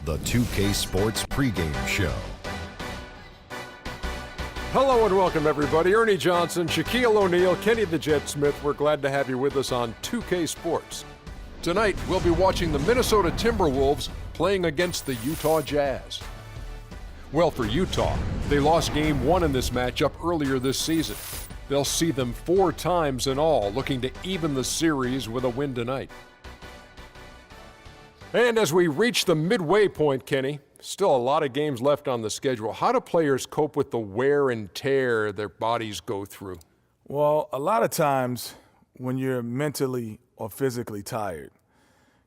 the 2K Sports pregame show. Hello and welcome, everybody. Ernie Johnson, Shaquille O'Neal, Kenny the Jet Smith. We're glad to have you with us on 2K Sports. Tonight, we'll be watching the Minnesota Timberwolves playing against the Utah Jazz. Well, for Utah, they lost Game 1 in this matchup earlier this season. They'll see them 4 times in all, looking to even the series with a win tonight. And as we reach the midway point, Kenny, still a lot of games left on the schedule. How do players cope with the wear and tear their bodies go through? Well, a lot of times when you're mentally or physically tired,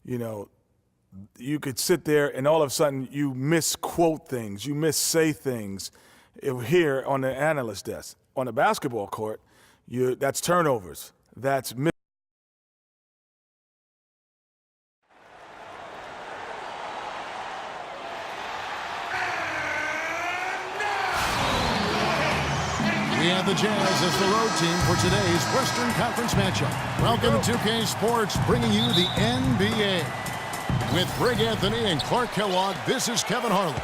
you could sit there and all of a sudden you misquote things, you missay things here on the analyst desk. On the basketball court, that's turnovers. That's We have the Jazz as the road team for today's Western Conference matchup. Welcome to 2K Sports, bringing you the NBA. With Greg Anthony and Clark Kellogg, this is Kevin Harlan.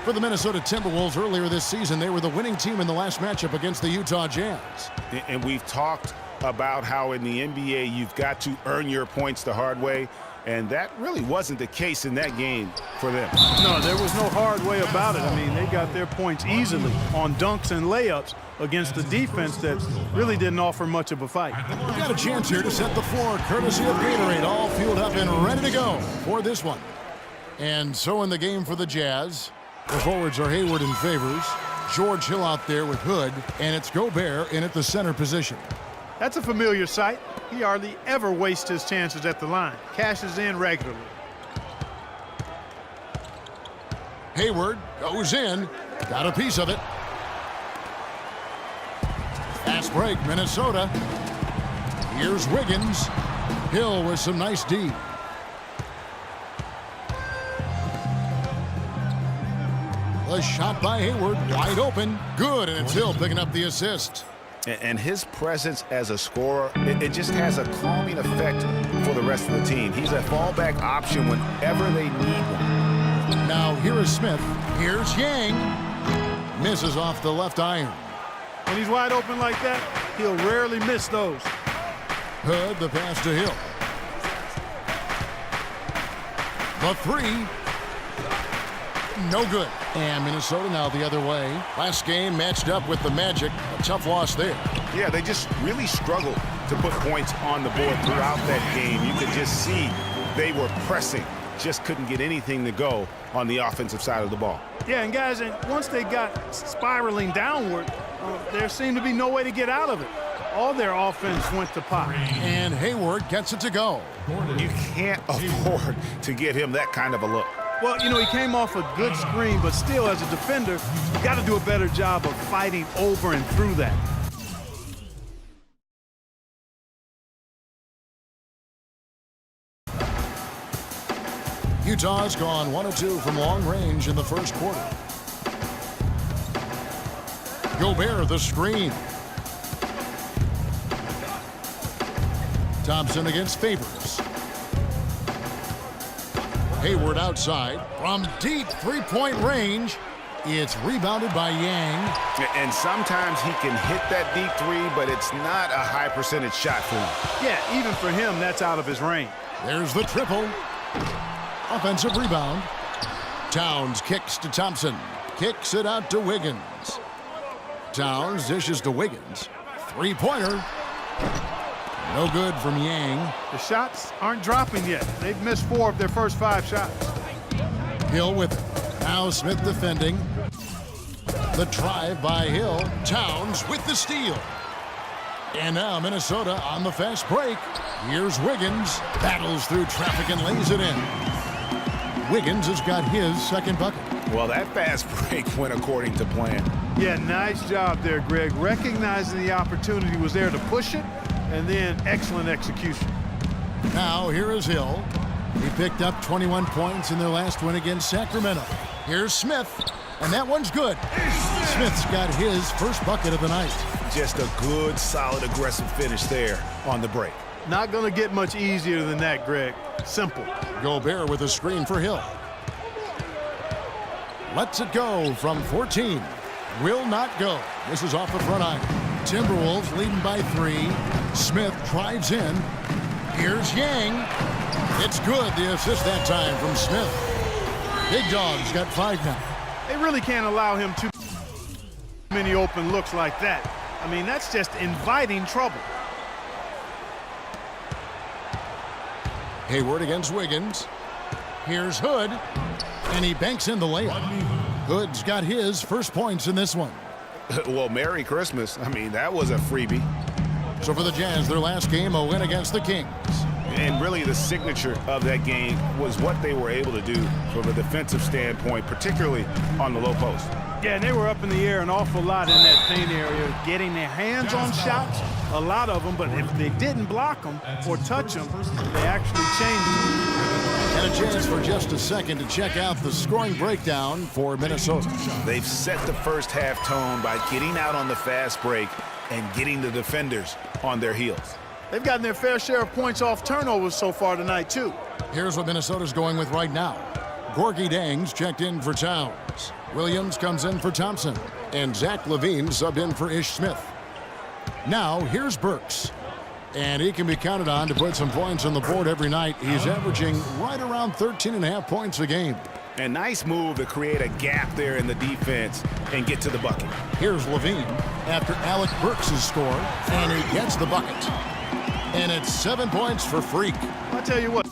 For the Minnesota Timberwolves earlier this season, they were the winning team in the last matchup against the Utah Jazz. And we've talked about how in the NBA you've got to earn your points the hard way, and that really wasn't the case in that game for them. No, there was no hard way about it. I mean, they got their points easily on dunks and layups against a defense that really didn't offer much of a fight. We've got a chance here to set the floor, courtesy of Gatorade, all fueled up and ready to go for this one. And so in the game for the Jazz, the forwards are Hayward and Favors, George Hill out there with Hood, and it's Gobert in at the center position. That's a familiar sight. He hardly ever wastes his chances at the line. Cashes in regularly. Hayward goes in, got a piece of it. Fast break, Minnesota. Here's Wiggins. Hill with some nice D. A shot by Hayward, wide open, good, and it's Hill picking up the assist. And his presence as a scorer, it just has a calming effect for the rest of the team. He's a fallback option whenever they need one. Now here is Smith. Here's Yang. Misses off the left iron. When he's wide open like that, he'll rarely miss those. Hood, the pass to Hill. The three. No good. And Minnesota now the other way. Last game matched up with the Magic. A tough loss there. Yeah, they just really struggled to put points on the board throughout that game. You could just see they were pressing. Just couldn't get anything to go on the offensive side of the ball. Yeah, and guys, once they got spiraling downward, there seemed to be no way to get out of it. All their offense went to pot. And Hayward gets it to go. You can't afford to give him that kind of a look. Well, he came off a good screen, but still, as a defender, you got to do a better job of fighting over and through that. Utah's gone 1 of 2 from long range in the first quarter. Gobert, the screen. Thompson against Favors. Hayward outside from deep three-point range. It's rebounded by Yang. And sometimes he can hit that deep three, but it's not a high percentage shot for him. Yeah, even for him, that's out of his range. There's the triple. Offensive rebound. Towns kicks to Thompson. Kicks it out to Wiggins. Towns dishes to Wiggins. Three-pointer. No good from Yang. The shots aren't dropping yet. They've missed 4 of their first 5 shots. Hill with it. Now Smith defending. The drive by Hill. Towns with the steal. And now Minnesota on the fast break. Here's Wiggins. Battles through traffic and lays it in. Wiggins has got his second bucket. Well, that fast break went according to plan. Yeah, nice job there, Greg. Recognizing the opportunity was there to push it, and then excellent execution. Now here is Hill. He picked up 21 points in their last win against Sacramento. Here's Smith, and that one's good. Smith's got his first bucket of the night. Just a good, solid, aggressive finish there on the break. Not going to get much easier than that, Greg. Simple. Gobert with a screen for Hill. Lets it go from 14. Will not go. This is off the front iron. Timberwolves leading by 3. Smith drives in. Here's Yang. It's good. The assist that time from Smith. Big Dog's got 5 now. They really can't allow him too many open looks like that. I mean, that's just inviting trouble. Hayward against Wiggins. Here's Hood. And he banks in the layup. Hood's got his first points in this one. Well, Merry Christmas. I mean, that was a freebie. So for the Jazz, their last game, a win against the Kings. And really the signature of that game was what they were able to do from a defensive standpoint, particularly on the low post. Yeah, and they were up in the air an awful lot in that paint area, getting their hands on shots, a lot of them, but if they didn't block them or touch them, they actually changed them. And a chance for just a second to check out the scoring breakdown for Minnesota. They've set the first half tone by getting out on the fast break and getting the defenders on their heels. They've gotten their fair share of points off turnovers so far tonight, too. Here's what Minnesota's going with right now. Gorgie Dang's checked in for Towns. Williams comes in for Thompson. And Zach LaVine subbed in for Ish Smith. Now, here's Burks. And he can be counted on to put some points on the board every night. He's averaging right around 13.5 points a game. And nice move to create a gap there in the defense and get to the bucket. Here's LaVine after Alec Burks' score. And he gets the bucket. And it's 7 points for Freak. I'll tell you what.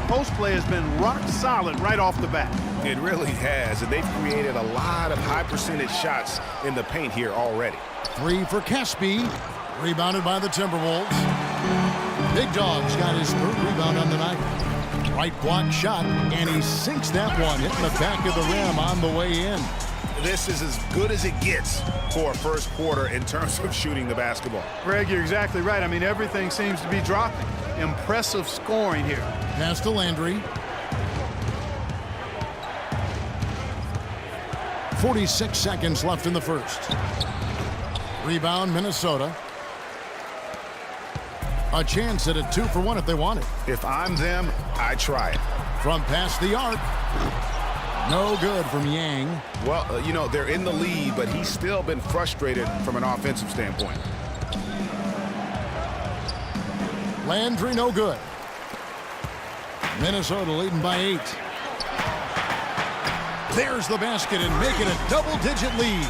Post play has been rock solid right off the bat. It really has, and they've created a lot of high percentage shots in the paint here already. 3 for Caspi. Rebounded by the Timberwolves. Big Dog's got his third rebound on the night. Right block shot, and he sinks that one, hitting the back of the rim on the way in. This is as good as it gets for a first quarter in terms of shooting the basketball. Greg, you're exactly right. I mean, everything seems to be dropping. Impressive scoring here. Pass to Landry. 46 seconds left in the first. Rebound, Minnesota. A chance at a 2-for-1 if they want it. If I'm them, I try it. From past the arc. No good from Yang. Well, you know, they're in the lead, but he's still been frustrated from an offensive standpoint. Landry, no good. Minnesota leading by 8. There's the basket and making a double-digit lead.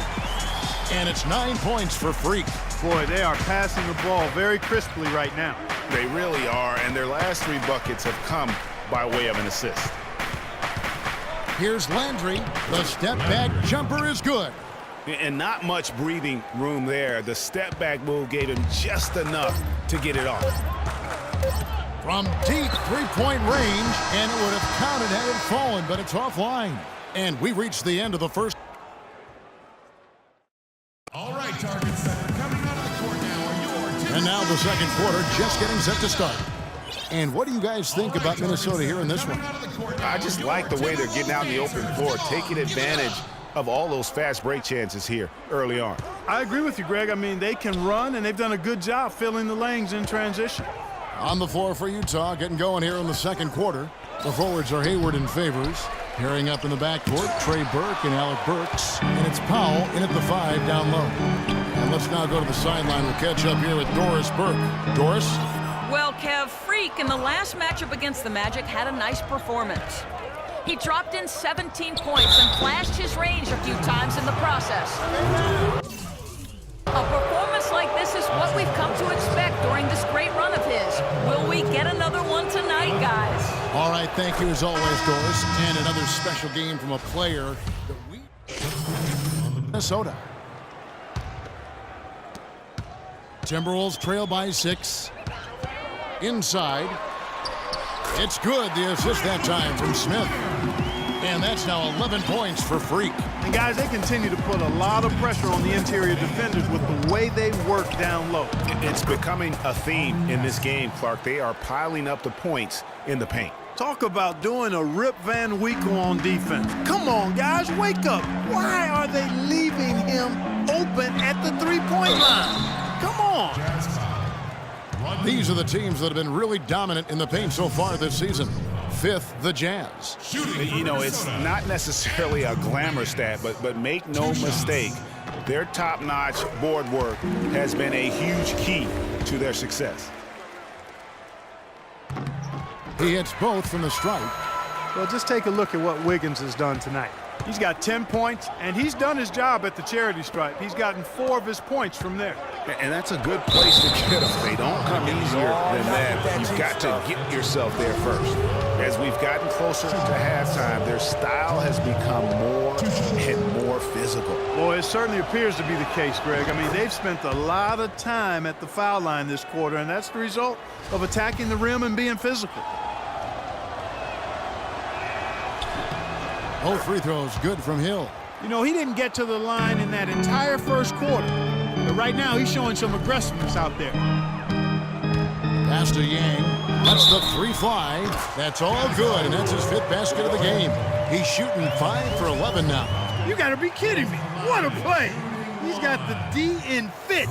And it's 9 points for Freak. Boy, they are passing the ball very crisply right now. They really are, and their last 3 buckets have come by way of an assist. Here's Landry. The step-back jumper is good. And not much breathing room there. The step-back move gave him just enough to get it off. From deep three-point range, and it would have counted had it fallen, but it's offline. And we reached the end of the first. All right, target setter, coming out of the court now are your And now the second quarter just getting set to start. And what do you guys think about Minnesota here in this one? I just like the way they're getting out in the open floor, taking advantage of all those fast break chances here early on. I agree with you, Greg. I mean, they can run, and they've done a good job filling the lanes in transition. On the floor for Utah, getting going here in the second quarter. The forwards are Hayward and Favors. Pairing up in the backcourt, Trey Burke and Alec Burks. And it's Powell in at the 5 down low. And let's now go to the sideline. We'll catch up here with Doris Burke. Doris? Well, Kev, Freak in the last matchup against the Magic had a nice performance. He dropped in 17 points and flashed his range a few times in the process. A performance like this is what we've come to expect during this great run of his. Will we get another one tonight, guys? All right, thank you as always, Doris. And another special game from a player that we... Minnesota. Timberwolves trail by 6. Inside. It's good. The assist that time from Smith. And that's now 11 points for Freak. And guys, they continue to put a lot of pressure on the interior defenders with the way they work down low. It's becoming a theme in this game, Clark. They are piling up the points in the paint. Talk about doing a Rip Van Winkle on defense. Come on, guys, wake up. Why are they leaving him open at the three-point line? Come on. These are the teams that have been really dominant in the paint so far this season. fifth, the Jazz. You know, it's not necessarily a glamour stat, but make no mistake, their top-notch board work has been a huge key to their success. He hits both from the stripe. Well, just take a look at what Wiggins has done tonight. He's got 10 points, and he's done his job at the charity stripe. He's gotten 4 of his points from there. And that's a good place to get them. They don't come easier than that, but you've got to get yourself there first. As we've gotten closer to halftime, their style has become more and more physical. Well, it certainly appears to be the case, Greg. I mean, they've spent a lot of time at the foul line this quarter, and that's the result of attacking the rim and being physical. Both free throws good from Hill. You know, he didn't get to the line in that entire first quarter. But right now, he's showing some aggressiveness out there. Pass to Yang. That's the 3 fly. That's all good, and that's his 5th basket of the game. He's shooting 5 for 11 now. You got to be kidding me. What a play. He's got the D in fit.